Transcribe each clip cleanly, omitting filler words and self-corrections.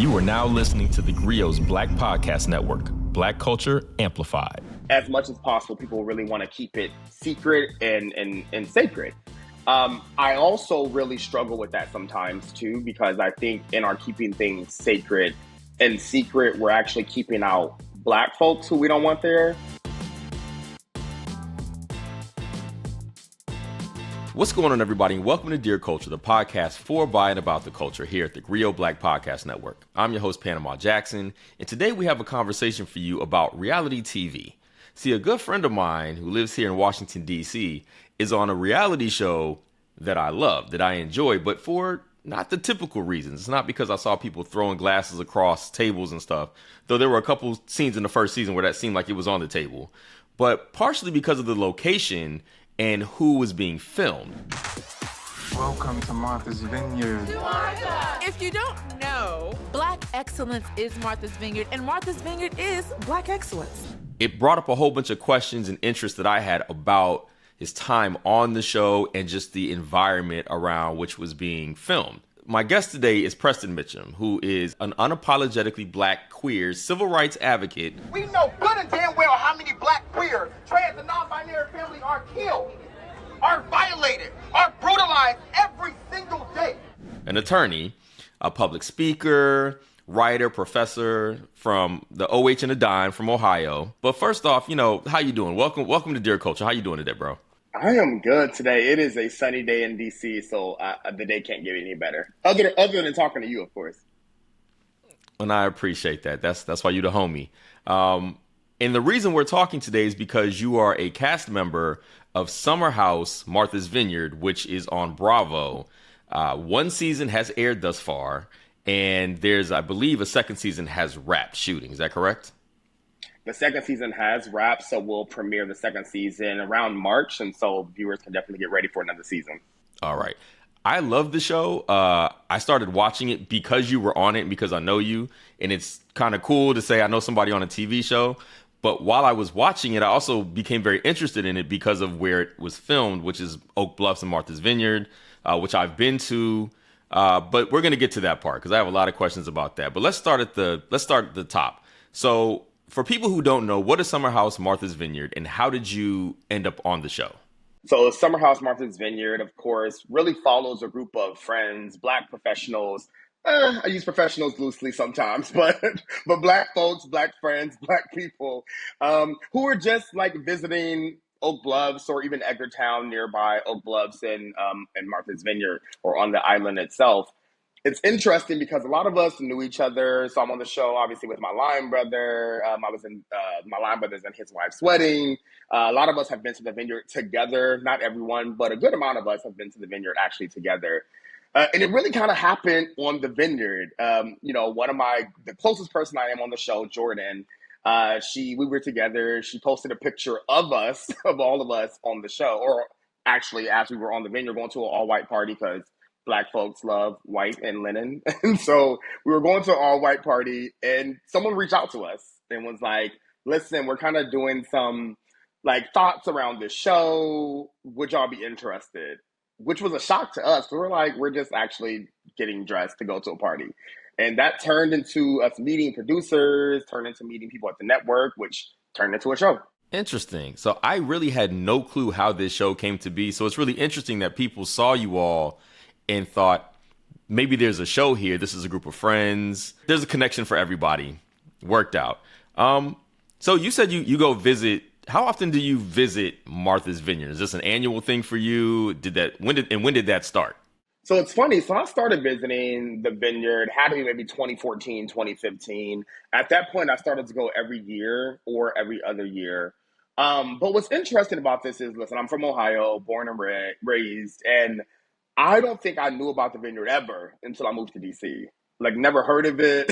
You are now listening to theGrio's Black Podcast Network, Black Culture Amplified. As much as possible, people really want to keep it secret and sacred. I also really struggle with that sometimes too, because I think in our keeping things sacred and secret, we're actually keeping out Black folks who we don't want there. What's going on, everybody? Welcome to Dear Culture, the podcast for, by, and about the culture here at the theGrio Black Podcast Network. I'm your host, Panama Jackson, and today we have a conversation for you about reality TV. See, a good friend of mine who lives here in Washington, D.C. is on a reality show that I love, that I enjoy, but for not the typical reasons. It's not because I saw people throwing glasses across tables and stuff, though there were a couple scenes in the first season where that seemed like it was on the table, but partially because of the location and who was being filmed. Welcome to Martha's Vineyard. Martha! If you don't know, Black excellence is Martha's Vineyard, and Martha's Vineyard is Black excellence. It brought up a whole bunch of questions and interests that I had about his time on the show and just the environment around which was being filmed. My guest today is Preston Mitchum, who is an unapologetically Black queer civil rights advocate. We know good and damn well how many Black queer, trans, and non-binary families are killed, are violated, are brutalized every single day. An attorney, a public speaker, writer, professor from the OH and a dime from Ohio. But first off, how you doing? Welcome to Dear Culture. How you doing today, bro? I am good today. It is a sunny day in D.C., so the day can't get any better. Other than talking to you, of course. And I appreciate that. That's why you the homie. And the reason we're talking today is because you are a cast member of Summer House, Martha's Vineyard, which is on Bravo. One season has aired thus far, and there's, I believe, a second season has wrapped shooting. Is that correct? The second season has wrapped, so we'll premiere the second season around March, and so viewers can definitely get ready for another season. All right. I love the show. I started watching it because you were on it and because I know you, and it's kind of cool to say I know somebody on a TV show. But while I was watching it, I also became very interested in it because of where it was filmed, which is Oak Bluffs and Martha's Vineyard, which I've been to. But we're going to get to that part because I have a lot of questions about that. But let's start at the top. So for people who don't know, what is Summer House Martha's Vineyard, and how did you end up on the show? So Summer House Martha's Vineyard, of course, really follows a group of friends, Black professionals. I use professionals loosely sometimes, but Black folks, Black friends, Black people who are just like visiting Oak Bluffs or even Edgartown nearby Oak Bluffs and Martha's Vineyard or on the island itself. It's interesting because a lot of us knew each other. So I'm on the show, obviously, with my line brother. I was in my line brother's and his wife's wedding. A lot of us have been to the vineyard together. Not everyone, but a good amount of us have been to the vineyard actually together. And it really kind of happened on the vineyard. The closest person I am on the show, Jordan, we were together. She posted a picture of us, of all of us on the show, or actually as we were on the vineyard going to an all-white party because Black folks love white and linen. And so we were going to an all-white party and someone reached out to us and was like, listen, we're kind of doing some like thoughts around this show. Would y'all be interested? Which was a shock to us. We were like, we're just actually getting dressed to go to a party. And that turned into us meeting producers, turned into meeting people at the network, which turned into a show. Interesting. So I really had no clue how this show came to be. So it's really interesting that people saw you all and thought, maybe there's a show here. This is a group of friends. There's a connection for everybody. Worked out. So you said you go visit. How often do you visit Martha's Vineyard? Is this an annual thing for you? When did that start? So it's funny. So I started visiting the vineyard, had to be maybe 2014, 2015. At that point, I started to go every year or every other year. But what's interesting about this is, listen, I'm from Ohio, born and raised, and I don't think I knew about the vineyard ever until I moved to DC. Like, never heard of it,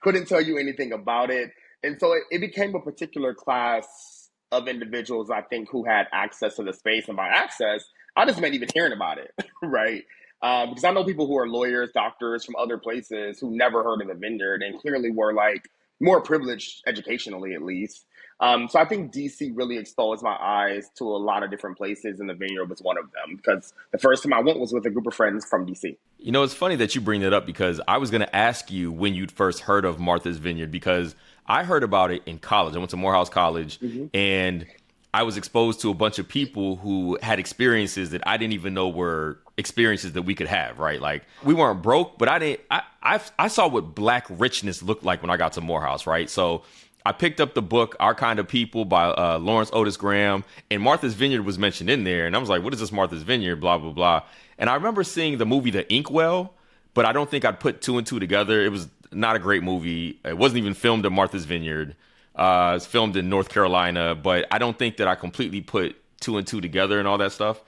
couldn't tell you anything about it. And so it became a particular class of individuals, I think, who had access to the space. And by access, I just meant even hearing about it, right? Because I know people who are lawyers, doctors from other places who never heard of the vineyard and clearly were like more privileged educationally, at least. So I think DC really exposed my eyes to a lot of different places, and the Vineyard was one of them, because the first time I went was with a group of friends from DC. You know, it's funny that you bring that up, because I was going to ask you when you'd first heard of Martha's Vineyard, because I heard about it in college. I went to Morehouse College, and I was exposed to a bunch of people who had experiences that I didn't even know were experiences that we could have, right? Like, we weren't broke, but I saw what Black richness looked like when I got to Morehouse, right? So I picked up the book Our Kind of People by Lawrence Otis Graham, and Martha's Vineyard was mentioned in there. And I was like, what is this Martha's Vineyard, blah, blah, blah. And I remember seeing the movie The Inkwell, but I don't think I'd put two and two together. It was not a great movie. It wasn't even filmed at Martha's Vineyard. It's filmed in North Carolina, but I don't think that I completely put two and two together and all that stuff.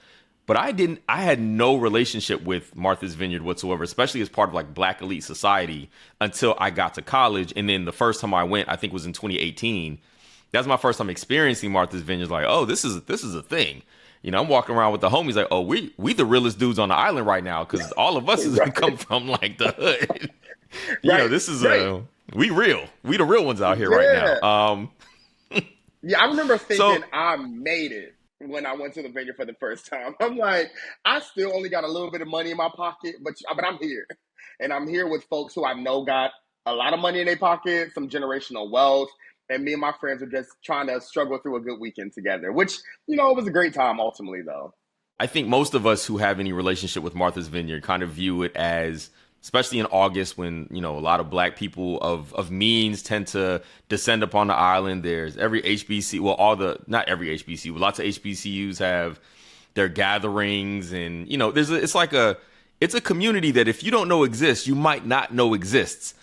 But I had no relationship with Martha's Vineyard whatsoever, especially as part of like Black elite society, until I got to college. And then the first time I went, I think was in 2018. That's my first time experiencing Martha's Vineyard. Like, oh, this is a thing. You know, I'm walking around with the homies like, oh, we the realest dudes on the island right now, because all of us has come from like the hood. You know, this is we real. We the real ones out here right now. Yeah, I remember thinking I made it when I went to the Vineyard for the first time. I'm like, I still only got a little bit of money in my pocket, but I'm here. And I'm here with folks who I know got a lot of money in their pocket, some generational wealth. And me and my friends were just trying to struggle through a good weekend together, which, you know, it was a great time ultimately, though. I think most of us who have any relationship with Martha's Vineyard kind of view it as, especially in August, when, you know, a lot of Black people of means tend to descend upon the island. There's every HBC, well, not every HBCU, but lots of HBCUs have their gatherings, and, you know, it's a community that if you don't know exists, you might not know exists,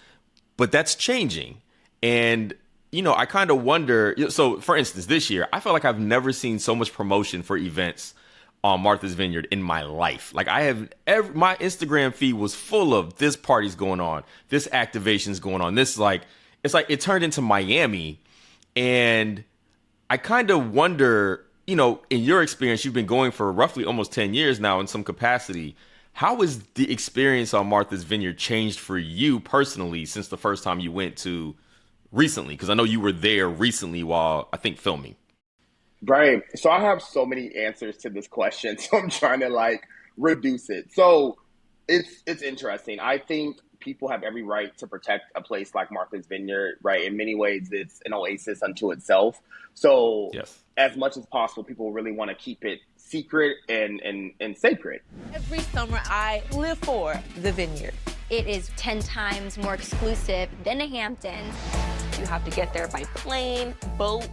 but that's changing. And, you know, I kind of wonder, so for instance, this year, I feel like I've never seen so much promotion for events on Martha's Vineyard in my life. Like, I have my Instagram feed was full of this party's going on, this activation's going on. This it's like it turned into Miami. And I kind of wonder, you know, in your experience, you've been going for roughly almost 10 years now in some capacity. How has the experience on Martha's Vineyard changed for you personally since the first time you went to recently? Because I know you were there recently while, I think, filming. Right. So I have so many answers to this question, so I'm trying to reduce it. So it's interesting. I think people have every right to protect a place like Martha's Vineyard, right? In many ways, it's an oasis unto itself. So as much as possible, people really want to keep it secret and sacred. Every summer, I live for the Vineyard. It is 10 times more exclusive than the Hamptons. You have to get there by plane, boat,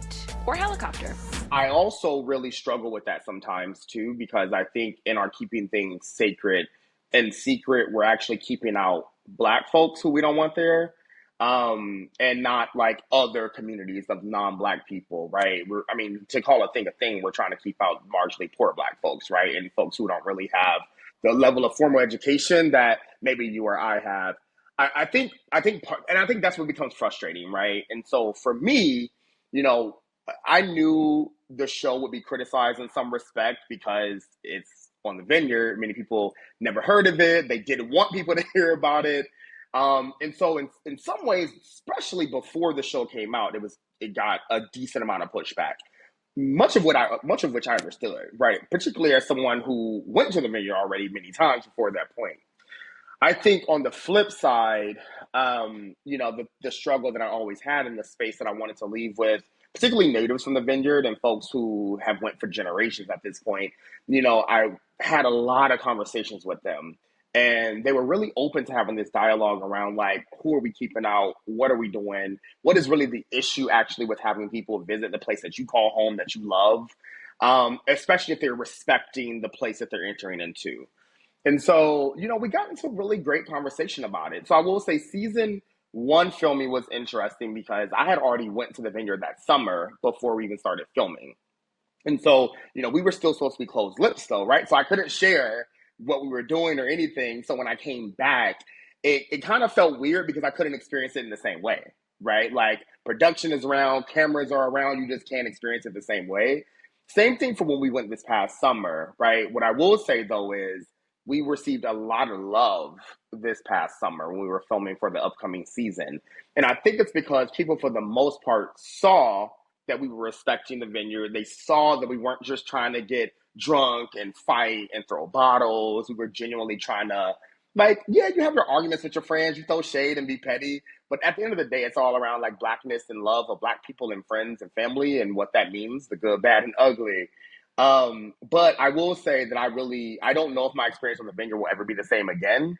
or helicopter. I also really struggle with that sometimes too, because I think in our keeping things sacred and secret, we're actually keeping out Black folks who we don't want there, and not like other communities of non-Black people, right? To call a thing, we're trying to keep out largely poor Black folks, right? And folks who don't really have the level of formal education that maybe you or I have. I think that's what becomes frustrating, right? And so for me, you know, I knew the show would be criticized in some respect because it's on the Vineyard. Many people never heard of it. They didn't want people to hear about it. And so in some ways, especially before the show came out, it got a decent amount of pushback. Much of which I understood, right? Particularly as someone who went to the Vineyard already many times before that point. I think on the flip side, you know, the struggle that I always had in the space that I wanted to leave with, particularly natives from the Vineyard and folks who have went for generations at this point, you know, I had a lot of conversations with them. And they were really open to having this dialogue around, like, who are we keeping out? What are we doing? What is really the issue actually with having people visit the place that you call home, that you love, especially if they're respecting the place that they're entering into. And so, you know, we got into a really great conversation about it. So I will say season 1 filming was interesting because I had already went to the Vineyard that summer before we even started filming. And so, you know, we were still supposed to be closed lips though, right? So I couldn't share what we were doing or anything. So when I came back, it kind of felt weird because I couldn't experience it in the same way, right? Like, production is around, cameras are around, you just can't experience it the same way. Same thing for when we went this past summer, right? What I will say though is we received a lot of love this past summer when we were filming for the upcoming season. And I think it's because people, for the most part, saw that we were respecting the vineyard. They saw that we weren't just trying to get drunk and fight and throw bottles. We were genuinely trying to, like, yeah, you have your arguments with your friends, you throw shade and be petty. But at the end of the day, it's all around like Blackness and love of Black people and friends and family and what that means, the good, bad, and ugly. But I will say that I don't know if my experience on the vineyard will ever be the same again.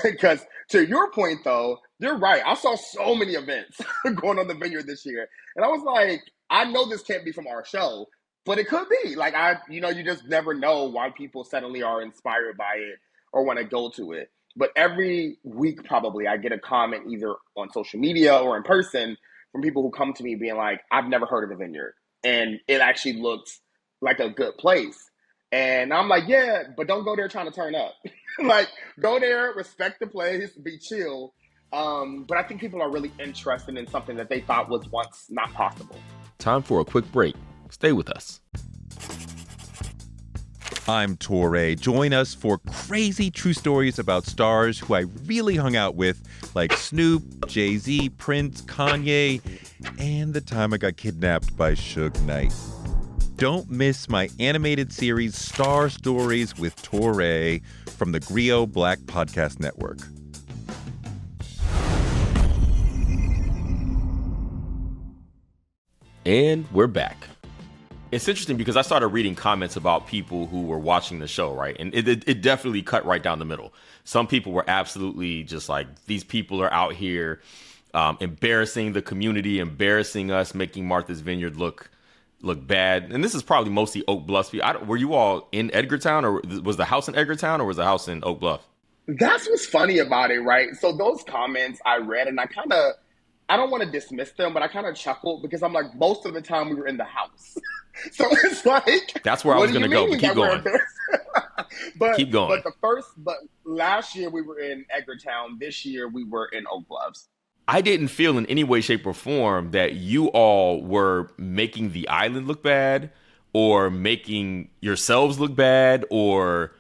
Because to your point, though, you're right. I saw so many events going on the vineyard this year. And I was like, I know this can't be from our show, but it could be. Like, you just never know why people suddenly are inspired by it or want to go to it. But every week, probably, I get a comment either on social media or in person from people who come to me being like, I've never heard of the vineyard. And it actually looks like a good place. And I'm like, yeah, but don't go there trying to turn up. Like, go there, respect the place, be chill. But I think people are really interested in something that they thought was once not possible. Time for a quick break. Stay with us. I'm Torre. Join us for crazy true stories about stars who I really hung out with, like Snoop, Jay-Z, Prince, Kanye, and the time I got kidnapped by Suge Knight. Don't miss my animated series, Star Stories with Torre, from the theGrio Black Podcast Network. And we're back. It's interesting because I started reading comments about people who were watching the show, right? And it definitely cut right down the middle. Some people were absolutely just like, these people are out here embarrassing the community, embarrassing us, making Martha's Vineyard look bad. And this is probably mostly Oak Bluff. Were you all in Edgartown, or was the house in Edgartown, or was the house in Oak Bluff? That's what's funny about it, right? So those comments I read, and I don't want to dismiss them, but I kind of chuckled because I'm like, most of the time we were in the house. So it's like, that's where I was going to go, but keep going. Keep going. But last year we were in Edgartown. This year we were in Oak Bluffs. I didn't feel in any way, shape, or form that you all were making the island look bad or making yourselves look bad or,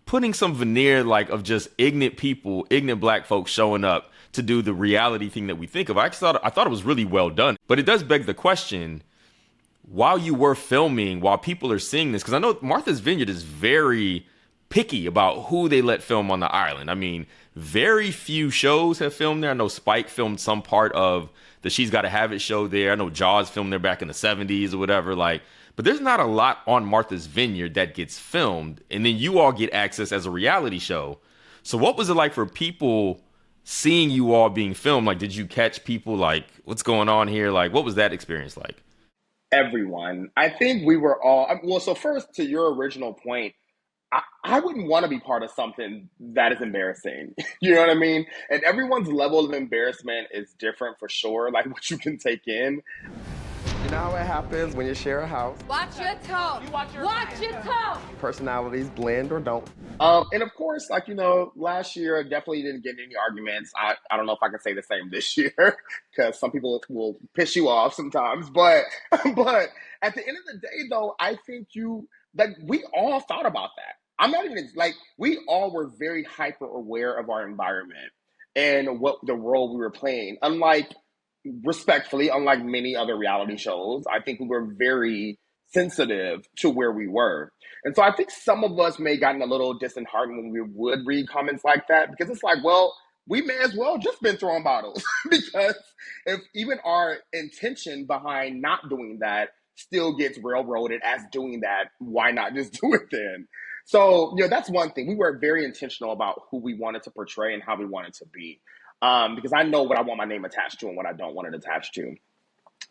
putting some veneer like of just ignorant people, ignorant Black folks showing up to do the reality thing that we think of. I thought it was really well done. But it does beg the question, while you were filming, while people are seeing this, because I know Martha's Vineyard is very picky about who they let film on the island. I mean, very few shows have filmed there. I know Spike filmed some part of the She's Gotta Have It show there. I know Jaws filmed there back in the 70s or whatever. But there's not a lot on Martha's Vineyard that gets filmed. And then you all get access as a reality show. So what was it like for people seeing you all being filmed? Like, did you catch people like, what's going on here? Like, what was that experience like? Everyone. I think we were all, well, so first, to your original point, I wouldn't want to be part of something that is embarrassing. You know what I mean? And everyone's level of embarrassment is different for sure, like what you can take in. You know how it happens when you share a house. Watch your tone. Watch your tone. Personalities blend or don't. And of course, last year definitely didn't get any arguments. I don't know if I can say the same this year because some people will piss you off sometimes. But at the end of the day, though, I think we all thought about that. I'm not even we all were very hyper aware of our environment and what the role we were playing. Respectfully, unlike many other reality shows, I think we were very sensitive to where we were. And so I think some of us may have gotten a little disheartened when we would read comments like that, because it's like, well, we may as well just been throwing bottles because if even our intention behind not doing that still gets railroaded as doing that, why not just do it then? So, that's one thing. We were very intentional about who we wanted to portray and how we wanted to be. Because I know what I want my name attached to and what I don't want it attached to.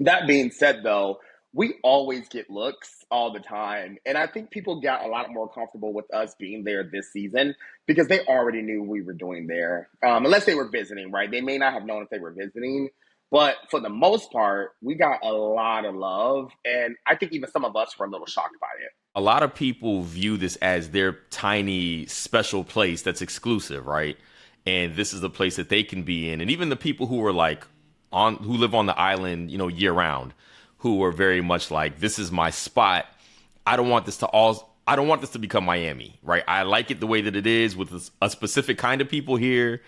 That being said, though, we always get looks all the time. And I think people got a lot more comfortable with us being there this season because they already knew we were doing there. Unless they were visiting, right? They may not have known if they were visiting. But for the most part, we got a lot of love. And I think even some of us were a little shocked by it. A lot of people view this as their tiny, special place that's exclusive, right? And this is the place that they can be in. And even the people who are who live on the island, year round, who are very much like, this is my spot. I don't want this to I don't want this to become Miami, right? I like it the way that it is with a specific kind of people here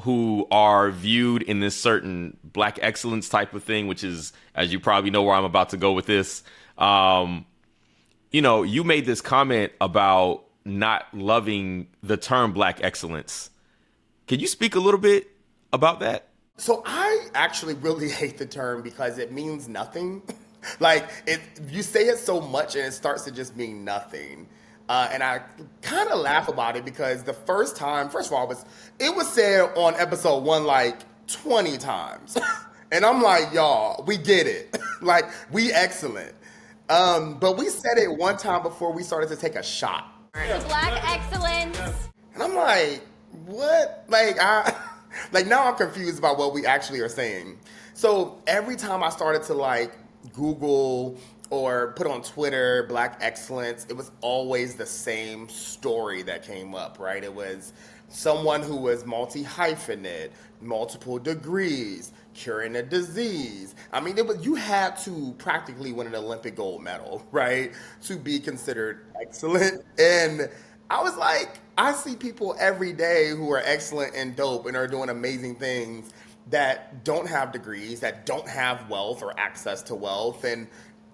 who are viewed in this certain Black excellence type of thing, which is, as you probably know where I'm about to go with this. You know, you made this comment about not loving the term Black excellence. Can you speak a little bit about that? So I actually really hate the term because it means nothing. Like, you say it so much and it starts to just mean nothing. And I kind of laugh about it because the first time, first of all, it was said on episode 1 like 20 times. And I'm like, y'all, we get it. Like, we excellent. But we said it one time before we started to take a shot. Black excellence. And I'm like, what? Like, now I'm confused about what we actually are saying. So every time I started to like Google or put on Twitter Black excellence, it was always the same story that came up, right? It was someone who was multi-hyphenate, multiple degrees, curing a disease. I mean, you had to practically win an Olympic gold medal, right, to be considered excellent. And I was like, I see people every day who are excellent and dope and are doing amazing things that don't have degrees, that don't have wealth or access to wealth, and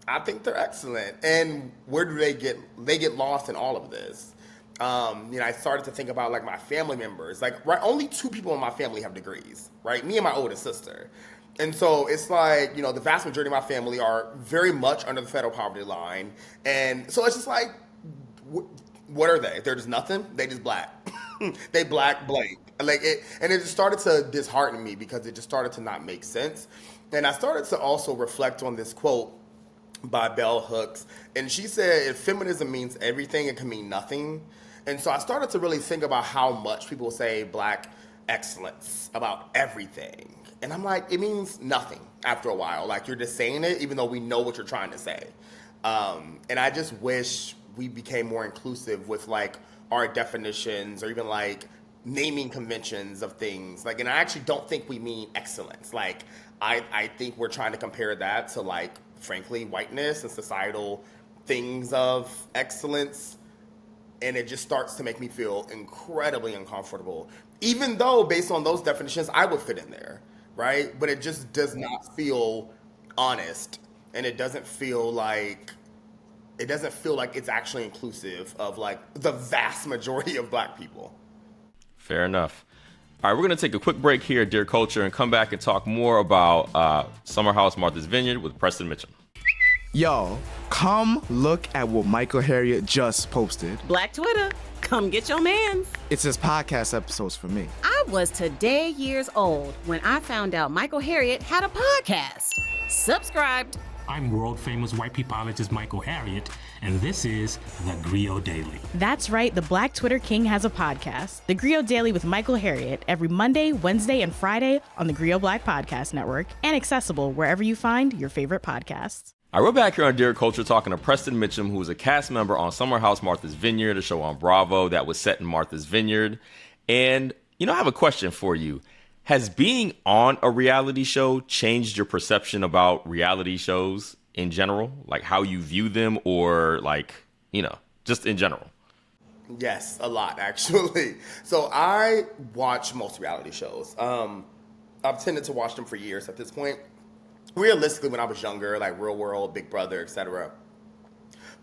I think they're excellent. And where do they get? They get lost in all of this. I started to think about like my family members. Like, right, only 2 people in my family have degrees, right? Me and my oldest sister. And so it's like, the vast majority of my family are very much under the federal poverty line. And so it's just like, what are they? They're just nothing. They just Black. They Black blank. Like it, and it just started to dishearten me because it just started to not make sense. And I started to also reflect on this quote by Bell Hooks. And she said, if feminism means everything, it can mean nothing. And so I started to really think about how much people say Black excellence about everything. And I'm like, it means nothing after a while. Like, you're just saying it even though we know what you're trying to say. And I just wish we became more inclusive with like our definitions or even like naming conventions of things. Like, and I actually don't think we mean excellence. Like, I think we're trying to compare that to like, frankly, whiteness and societal things of excellence. And it just starts to make me feel incredibly uncomfortable, even though based on those definitions, I would fit in there, right? But it just does not feel honest. And it doesn't feel like it's actually inclusive of like the vast majority of Black people. Fair enough. All right, we're going to take a quick break here at Dear Culture and come back and talk more about Summer House Martha's Vineyard with Preston Mitchum. Y'all, come look at what Michael Harriot just posted. Black Twitter, come get your mans. It's his podcast episodes for me. I was today years old when I found out Michael Harriot had a podcast. Subscribed. I'm world famous white peopleologist Michael Harriot, and this is theGrio Daily. That's right, the Black Twitter King has a podcast, theGrio Daily with Michael Harriot, every Monday, Wednesday, and Friday on the Grio Black Podcast Network, and accessible wherever you find your favorite podcasts. All right, we're back here on Dear Culture talking to Preston Mitchum, who is a cast member on Summer House Martha's Vineyard, a show on Bravo that was set in Martha's Vineyard. And, I have a question for you. Has being on a reality show changed your perception about reality shows in general? Like how you view them or like, just in general? Yes, a lot, actually. So I watch most reality shows. I've tended to watch them for years at this point. Realistically, when I was younger, like Real World, Big Brother, etc.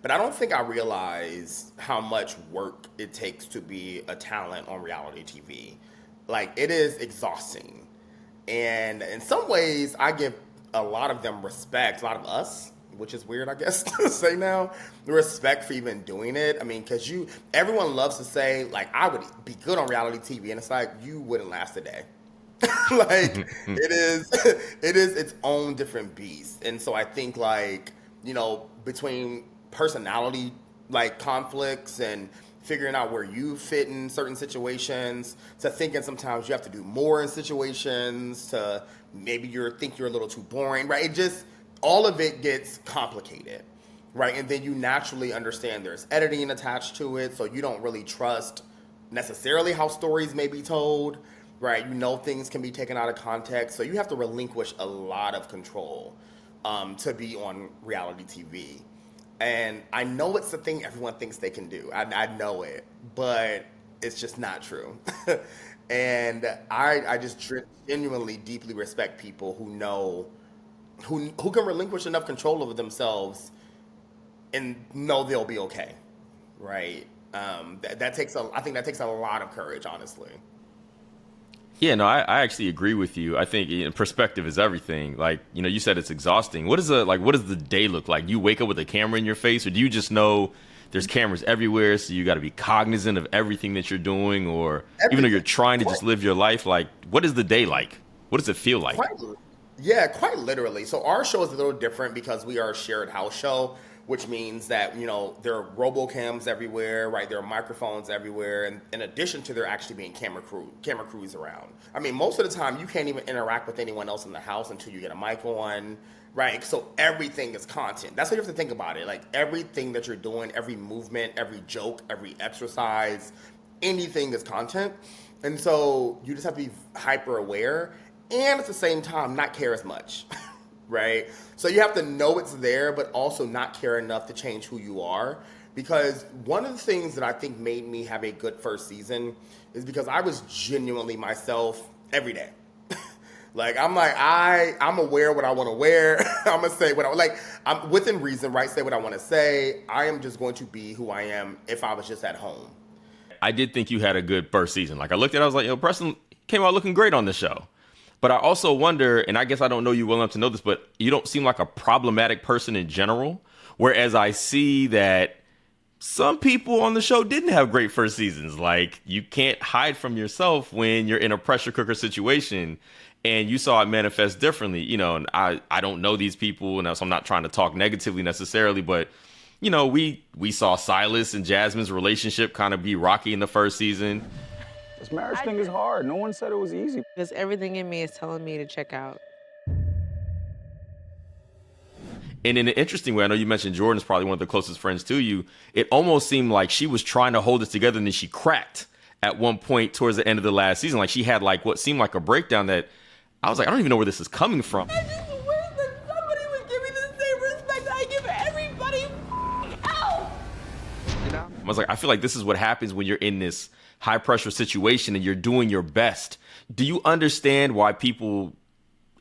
But I don't think I realized how much work it takes to be a talent on reality TV. Like, it is exhausting. And in some ways, I give a lot of them respect, a lot of us, which is weird, I guess, to say now, the respect for even doing it. I mean, because everyone loves to say, like, I would be good on reality TV. And it's like, you wouldn't last a day. Like, it is its own different beast. And so I think, like, between personality, like, conflicts and figuring out where you fit in certain situations, to thinking sometimes you have to do more in situations, to maybe think you're a little too boring, right? It just, all of it gets complicated, right? And then you naturally understand there's editing attached to it, so you don't really trust necessarily how stories may be told, right? Things can be taken out of context, so you have to relinquish a lot of control to be on reality TV. And I know it's the thing everyone thinks they can do. I know it, but it's just not true. And I just genuinely deeply respect people who know, who can relinquish enough control over themselves and know they'll be okay, right? That takes I think that takes a lot of courage, honestly. Yeah, no, I actually agree with you. I think perspective is everything. Like, you said it's exhausting. What does the day look like? You wake up with a camera in your face, or do you just know there's cameras everywhere, so you got to be cognizant of everything that you're doing, or even though you're trying to just live your life, like, what is the day like? What does it feel like? Quite literally. So our show is a little different because we are a shared house show, which means that, there are robocams everywhere, right? There are microphones everywhere. And in addition to there actually being camera crews around. I mean, most of the time you can't even interact with anyone else in the house until you get a mic on, right? So everything is content. That's how you have to think about it. Like everything that you're doing, every movement, every joke, every exercise, anything is content. And so you just have to be hyper aware and at the same time not care as much. Right? So you have to know it's there, but also not care enough to change who you are. Because one of the things that I think made me have a good first season is because I was genuinely myself every day. I'm aware what I want to wear. I'm going to say what I'm within reason, right? Say what I want to say. I am just going to be who I am if I was just at home. I did think you had a good first season. Like I looked at it, I was like, Preston came out looking great on the show. But I also wonder, and I guess I don't know you well enough to know this, but you don't seem like a problematic person in general. Whereas I see that some people on the show didn't have great first seasons. Like you can't hide from yourself when you're in a pressure cooker situation, and you saw it manifest differently. And I don't know these people, and so I'm not trying to talk negatively necessarily, but we saw Silas and Jasmine's relationship kind of be rocky in the first season. This marriage thing is hard. No one said it was easy. Because everything in me is telling me to check out. And in an interesting way, I know you mentioned Jordan's probably one of the closest friends to you. It almost seemed like she was trying to hold it together, and then she cracked at one point towards the end of the last season. Like she had like what seemed like a breakdown that I was like, I don't even know where this is coming from. I just wish that somebody would give me the same respect I give everybody else. I was like, I feel like this is what happens when you're in this high pressure situation and you're doing your best. Do you understand why people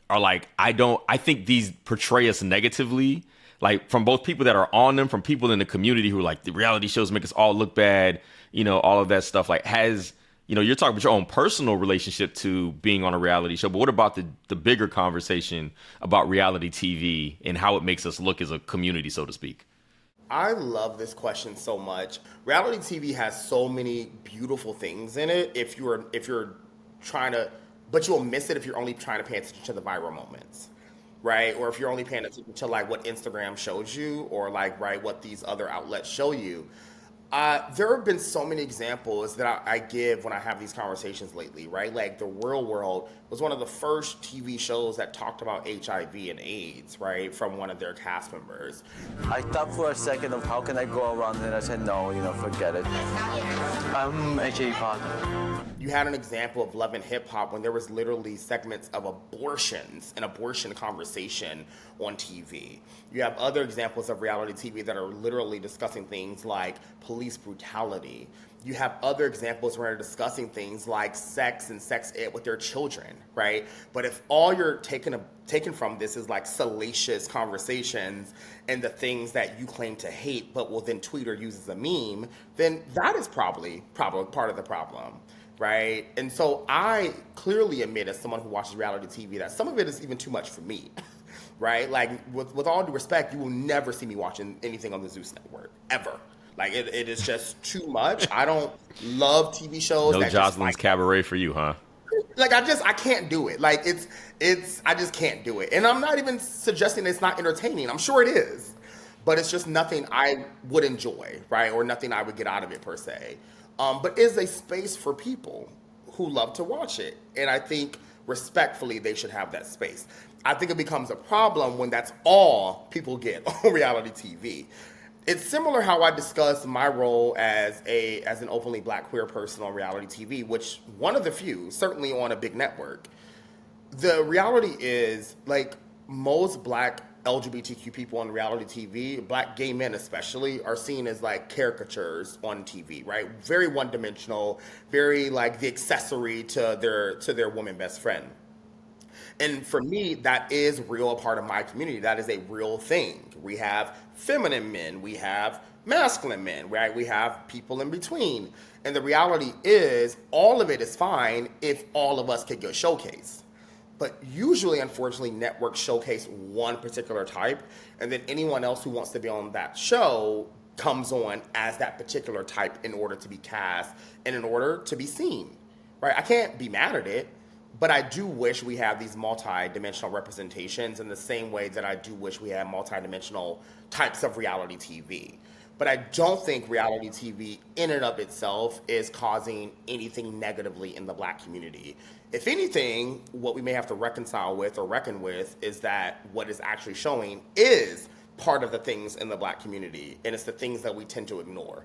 are like, I think these portray us negatively, like from both people that are on them, from people in the community who are like, the reality shows make us all look bad, all of that stuff. Like you're talking about your own personal relationship to being on a reality show, but what about the bigger conversation about reality TV and how it makes us look as a community, so to speak? I love this question so much. Reality TV has so many beautiful things in it. If you're trying to, but you'll miss it if you're only trying to pay attention to the viral moments, right? Or if you're only paying attention to like what Instagram shows you, or like what these other outlets show you. There have been so many examples that I give when I have these conversations lately, right? Like The Real World was one of the first TV shows that talked about HIV and AIDS, right? From one of their cast members. I thought for a second of how can I go around it, and I said, no, forget it. I'm HIV positive. You had an example of Love and Hip Hop when there was literally segments of abortions, an abortion conversation on TV. You have other examples of reality TV that are literally discussing things like police brutality. You have other examples where they're discussing things like sex and sex ed with their children, right? But if all you're taking from this is like salacious conversations and the things that you claim to hate but will then tweet or use as a meme, then that is probably part of the problem, right? And so I clearly admit, as someone who watches reality TV, that some of it is even too much for me. Right? Like, with all due respect, you will never see me watching anything on the Zeus network, ever. Like, it is just too much. I don't love TV shows. No Jocelyn's Cabaret for you, huh? Like, I can't do it. Like, I just can't do it. And I'm not even suggesting it's not entertaining. I'm sure it is. But it's just nothing I would enjoy, right? Or nothing I would get out of it, per se. But is a space for people who love to watch it. And I think, respectfully, they should have that space. I think it becomes a problem when that's all people get on reality TV. It's similar how I discussed my role as an openly Black queer person on reality TV, which one of the few, certainly on a big network. The reality is, like, most Black LGBTQ people on reality TV, Black gay men especially, are seen as like caricatures on TV, right? Very one-dimensional, very like the accessory to their woman best friend. And for me, that is real, a part of my community. That is a real thing. We have feminine men, we have masculine men, right? We have people in between. And the reality is, all of it is fine if all of us could get showcased. But usually, unfortunately, networks showcase one particular type, and then anyone else who wants to be on that show comes on as that particular type in order to be cast and in order to be seen, right? I can't be mad at it. But I do wish we have these multi-dimensional representations in the same way that I do wish we had multi-dimensional types of reality TV. But I don't think reality TV in and of itself is causing anything negatively in the Black community. If anything, what we may have to reconcile with or reckon with is that what is actually showing is part of the things in the Black community, and it's the things that we tend to ignore.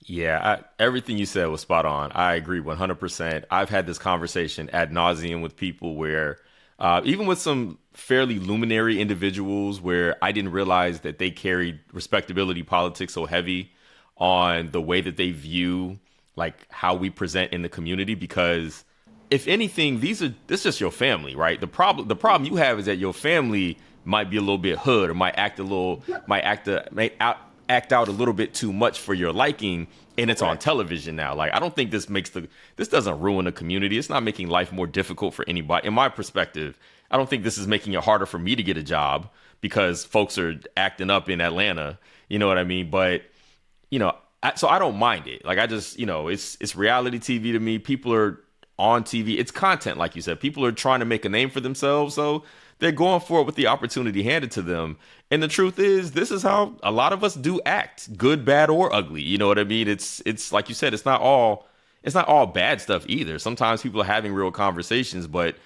Yeah, everything you said was spot on. I agree 100%. I've had this conversation ad nauseum with people where, even with some fairly luminary individuals, where I didn't realize that they carried respectability politics so heavy on the way that they view like how we present in the community. Because if anything, this is just your family, right? The problem you have is that your family might be a little bit hood or might act out a little bit too much for your liking, and it's on television now. Like, I don't think this doesn't ruin the community. It's not making life more difficult for anybody. In my perspective, I don't think this is making it harder for me to get a job because folks are acting up in Atlanta. You know what I mean? But, so I don't mind it. Like, I just, it's reality TV to me. People are on TV. It's content, like you said. People are trying to make a name for themselves, so they're going for it with the opportunity handed to them. And the truth is, this is how a lot of us do act, good, bad, or ugly. You know what I mean? It's like you said, it's not all bad stuff either. Sometimes people are having real conversations, but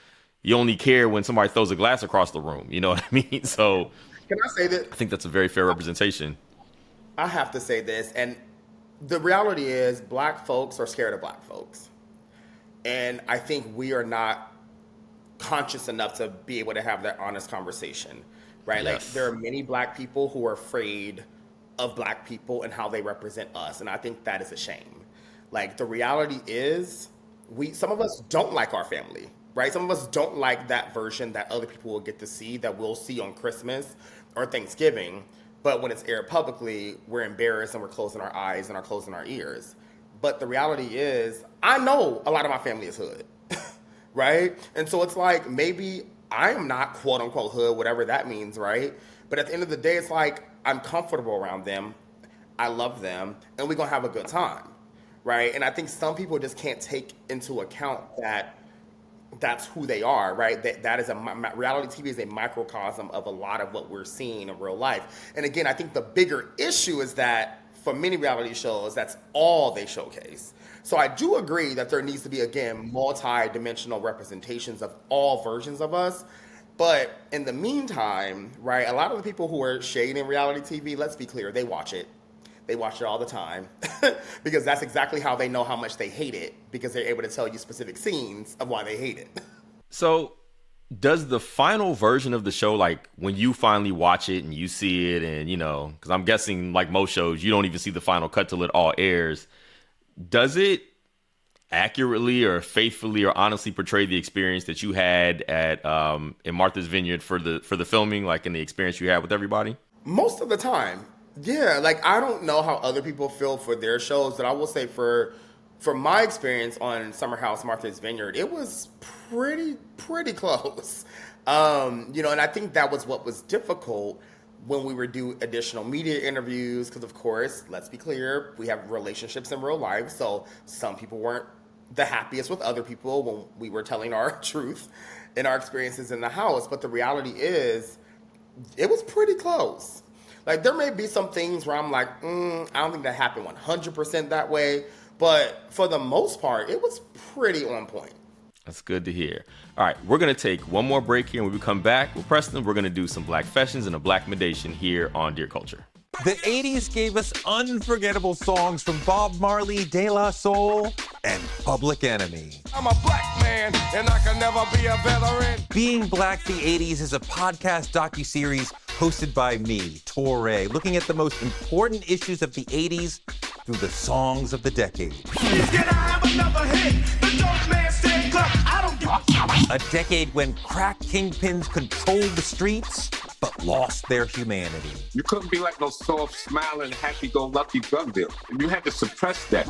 you only care when somebody throws a glass across the room. You know what I mean? So can I say that? I think that's a very fair representation. I have to say this, and the reality is Black folks are scared of Black folks. And I think we are not conscious enough to be able to have that honest conversation, right? Yes. Like, there are many Black people who are afraid of Black people and how they represent us, and I think that is a shame. Like, the reality is, some of us don't like our family, right? Some of us don't like that version that other people will get to see, that we'll see on Christmas or Thanksgiving, but when it's aired publicly, we're embarrassed and we're closing our eyes and are closing our ears. But the reality is, I know a lot of my family is hood. Right? And so it's like, maybe I'm not quote unquote hood, whatever that means, right? But at the end of the day, it's like, I'm comfortable around them. I love them, and we're going to have a good time, right? And I think some people just can't take into account that that's who they are, right? That is reality TV is a microcosm of a lot of what we're seeing in real life. And again, I think the bigger issue is that for many reality shows, that's all they showcase. So I do agree that there needs to be, again, multi-dimensional representations of all versions of us. But in the meantime, right, a lot of the people who are shading reality TV, let's be clear, they watch it. They watch it all the time because that's exactly how they know how much they hate it, because they're able to tell you specific scenes of why they hate it. So does the final version of the show, like when you finally watch it and you see it and, because I'm guessing like most shows, you don't even see the final cut till it all airs. Does it accurately or faithfully or honestly portray the experience that you had at in Martha's Vineyard for the filming, like in the experience you had with everybody? Most of the time, yeah. Like, I don't know how other people feel for their shows, but I will say for my experience on Summer House Martha's Vineyard, it was pretty close. And I think that was what was difficult when we would do additional media interviews, because of course, let's be clear, we have relationships in real life, so some people weren't the happiest with other people when we were telling our truth and our experiences in the house. But the reality is, it was pretty close. Like, there may be some things where I'm like, I don't think that happened 100% that way, but for the most part, it was pretty on point. That's good to hear. All right, we're going to take one more break here. And when we come back with Preston, we're going to do some Black fashions and a Black medation here on Dear Culture. The 80s gave us unforgettable songs from Bob Marley, De La Soul, and Public Enemy. I'm a black man, and I can never be a veteran. Being Black the 80s is a podcast docuseries hosted by me, Torre, looking at the most important issues of the 80s through the songs of the decade. A decade when crack kingpins controlled the streets, but lost their humanity. You couldn't be like no soft, smiling, happy-go-lucky drug dealer. You had to suppress that.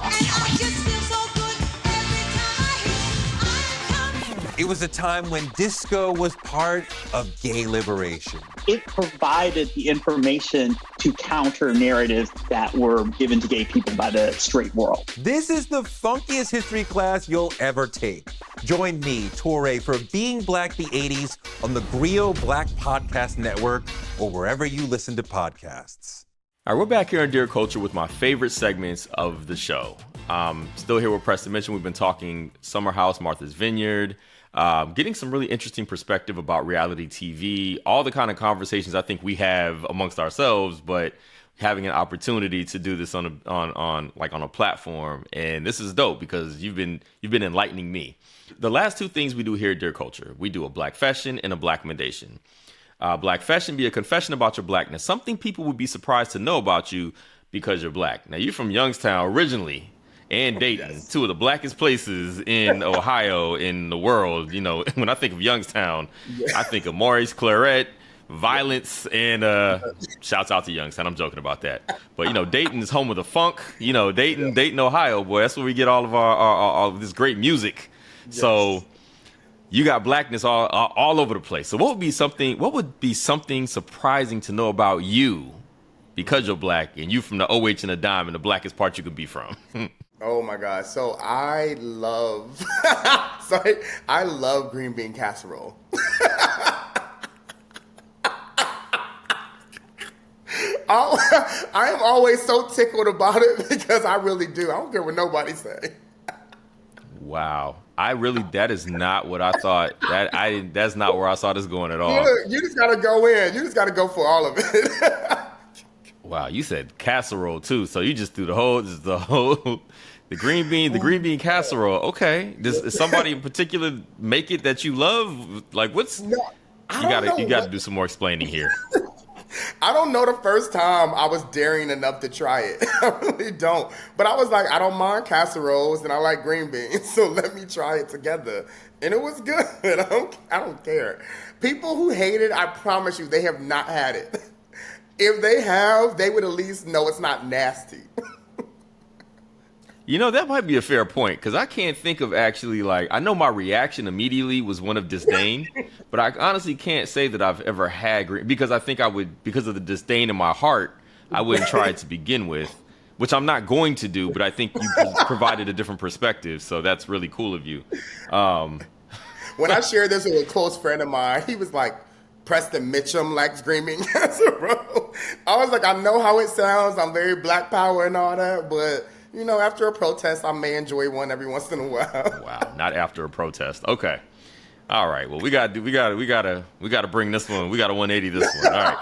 It was a time when disco was part of gay liberation. It provided the information to counter narratives that were given to gay people by the straight world. This is the funkiest history class you'll ever take. Join me, Torre, for Being Black the 80s on the GRIO Black Podcast Network or wherever you listen to podcasts. All right, we're back here on Dear Culture with my favorite segments of the show. Still here with Preston Mitchum. We've been talking Summer House, Martha's Vineyard, getting some really interesting perspective about reality TV, all the kind of conversations I think we have amongst ourselves, but having an opportunity to do this on a platform. And this is dope because you've been enlightening me. The last two things we do here at Dear Culture, we do a Black Fashion and a Black Commendation. Black Fashion be a confession about your Blackness, something people would be surprised to know about you because you're Black. Now, you're from Youngstown originally, and Dayton, yes. Two of the blackest places in Ohio, in the world. You know, when I think of Youngstown, I think of Maurice Claret, violence, and shouts out to Youngstown. I'm joking about that. But, you know, Dayton is home of the funk. You know, Dayton, Ohio, boy, that's where we get all of our this great music. Yes. So you got Blackness all over the place. So what would be something surprising to know about you because you're Black and you from the OH and the dime and the blackest part you could be from? Oh my God. So I love green bean casserole. I am always so tickled about it because I really do. I don't care what nobody say. Wow. That is not what I thought. That's not where I saw this going at all. You just gotta go in. You just gotta go for all of it. Wow, you said casserole too, so you just threw the green bean casserole. Okay, does somebody in particular make it that you love? Like, you gotta do some more explaining here. I don't know the first time I was daring enough to try it. I really don't. But I was like, I don't mind casseroles and I like green beans, so let me try it together. And it was good. I don't care. People who hate it, I promise you, they have not had it. If they have, they would at least know it's not nasty. You know, that might be a fair point, because I can't think of actually, I know my reaction immediately was one of disdain, but I honestly can't say that I've ever had green, because I think because of the disdain in my heart, I wouldn't try it to begin with, which I'm not going to do, but I think you provided a different perspective, so that's really cool of you. When I shared this with a close friend of mine, he was like, Preston Mitchum likes green bean casserole. I was like, I know how it sounds, I'm very Black power and all that, but you know, after a protest, I may enjoy one every once in a while. Wow, not after a protest. Okay. All right. Well, we gotta bring this one. We gotta 180 this one. All right.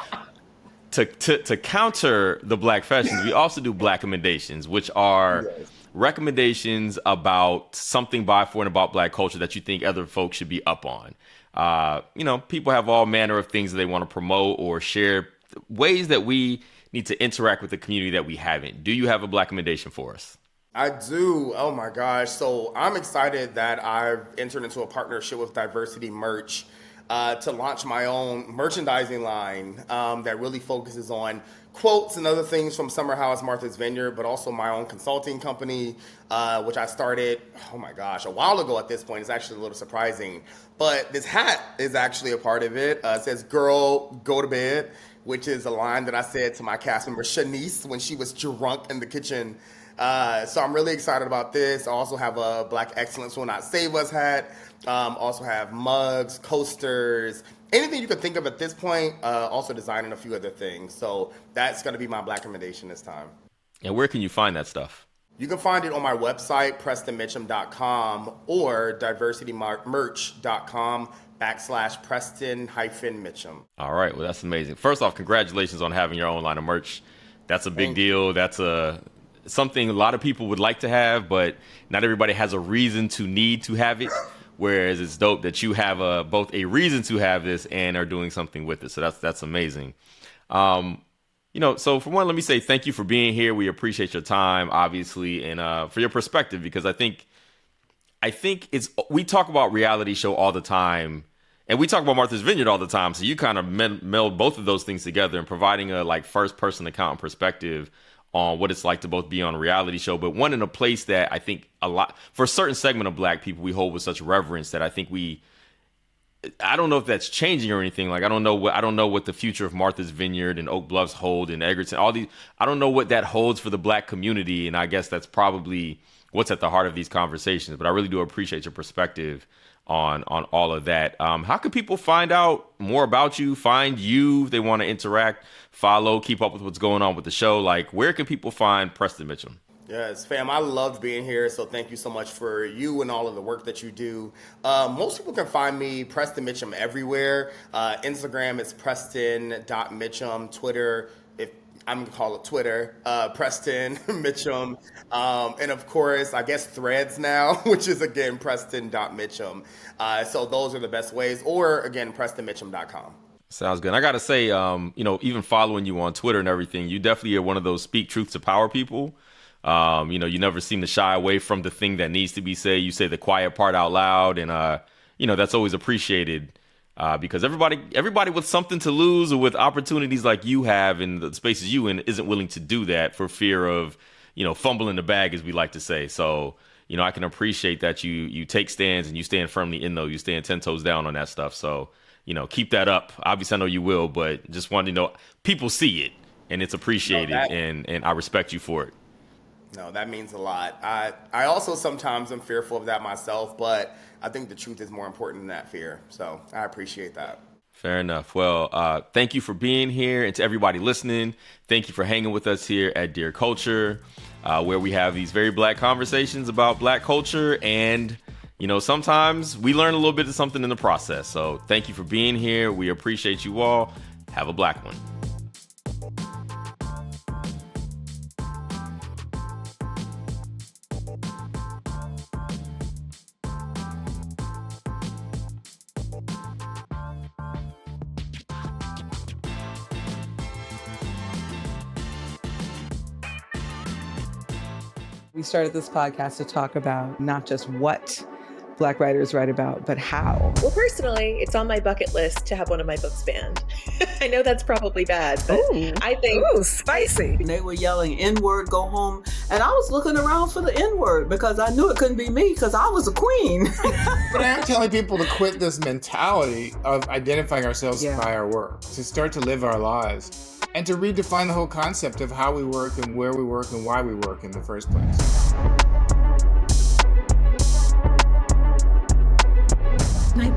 To counter the Black fashions, we also do Black commendations, which are recommendations about something by, for, and about Black culture that you think other folks should be up on. You know, people have all manner of things that they want to promote or share, ways that we need to interact with the community that we haven't. Do you have a Black commendation for us? I do. Oh my gosh. So I'm excited that I've entered into a partnership with Diversity Merch to launch my own merchandising line that really focuses on quotes and other things from Summer House, Martha's Vineyard, but also my own consulting company, which I started, oh my gosh, a while ago at this point. It's actually a little surprising. But this hat is actually a part of it. It says, "Girl, go to bed," which is a line that I said to my cast member Shanice when she was drunk in the kitchen. So I'm really excited about this. I also have a Black Excellence Will Not Save Us hat. Also have mugs, coasters, anything you could think of at this point. Also designing a few other things. So that's going to be my Black recommendation this time. And where can you find that stuff? You can find it on my website, PrestonMitchum.com, or diversitymerch.com/Preston-Mitchum. All right. Well, that's amazing. First off, congratulations on having your own line of merch. That's a big deal. That's something a lot of people would like to have, but not everybody has a reason to need to have it, Whereas it's dope that you have both a reason to have this and are doing something with it. So that's amazing. So for one, let me say thank you for being here. We appreciate your time, obviously, and for your perspective, because I think we talk about reality show all the time, and we talk about Martha's Vineyard all the time. So you kind of meld both of those things together and providing a first person account and perspective on what it's like to both be on a reality show, but one in a place that I think for a certain segment of Black people, we hold with such reverence that I think I don't know if that's changing or anything. Like, I don't know what the future of Martha's Vineyard and Oak Bluffs hold and Egerton, I don't know what that holds for the Black community. And I guess that's probably what's at the heart of these conversations. But I really do appreciate your perspective on all of that. How can people find out more about you, find you if they want to interact, follow, keep up with what's going on with the show? Like, where can people find Preston Mitchum? Yes, fam, I loved being here, so thank you so much for you and all of the work that you do. Most people can find me, Preston Mitchum, everywhere. Instagram is preston.mitchum. Twitter, I'm going to call it Twitter, Preston Mitchum. And of course, I guess Threads now, which is, again, preston.mitchum. So those are the best ways. Or, again, prestonmitchum.com. Sounds good. And I got to say, even following you on Twitter and everything, you definitely are one of those speak truth to power people. You never seem to shy away from the thing that needs to be said. You say the quiet part out loud, and that's always appreciated because everybody with something to lose or with opportunities like you have in the spaces you in isn't willing to do that for fear of fumbling the bag, as we like to say. So I can appreciate that you take stands and you stand firmly in those. You stand 10 toes down on that stuff. So keep that up. Obviously, I know you will, but just wanted to know people see it and it's appreciated, and I respect you for it. No, that means a lot. I also sometimes am fearful of that myself, but I think the truth is more important than that fear. So I appreciate that. Fair enough. Well, thank you for being here. And to everybody listening, thank you for hanging with us here at Dear Culture, where we have these very Black conversations about Black culture. And, sometimes we learn a little bit of something in the process. So thank you for being here. We appreciate you all. Have a Black one. We started this podcast to talk about not just what Black writers write about, but how. Well, personally, it's on my bucket list to have one of my books banned. I know that's probably bad, but I think... Ooh, spicy. They were yelling N-word, go home. And I was looking around for the N-word because I knew it couldn't be me because I was a queen. But I'm telling people to quit this mentality of identifying ourselves by our work, to start to live our lives, and to redefine the whole concept of how we work and where we work and why we work in the first place.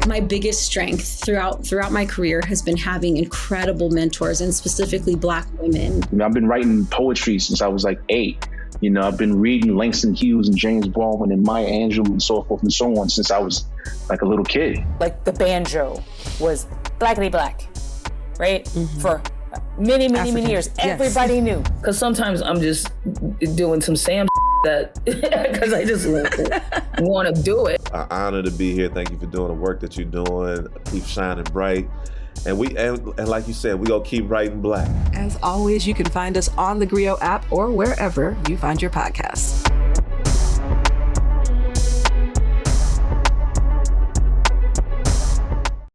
My biggest strength throughout my career has been having incredible mentors, and specifically Black women. I've been writing poetry since I was like 8. I've been reading Langston Hughes and James Baldwin and Maya Angelou and so forth and so on since I was like a little kid. Like the banjo was blackity black, right? Mm-hmm. For many years. Everybody knew. Because sometimes I'm just doing some Sam that because I just want to do it. An honor to be here. Thank you for doing the work that you're doing. Keep shining bright. And like you said, we gonna keep writing Black. As always, you can find us on the Grio app or wherever you find your podcasts.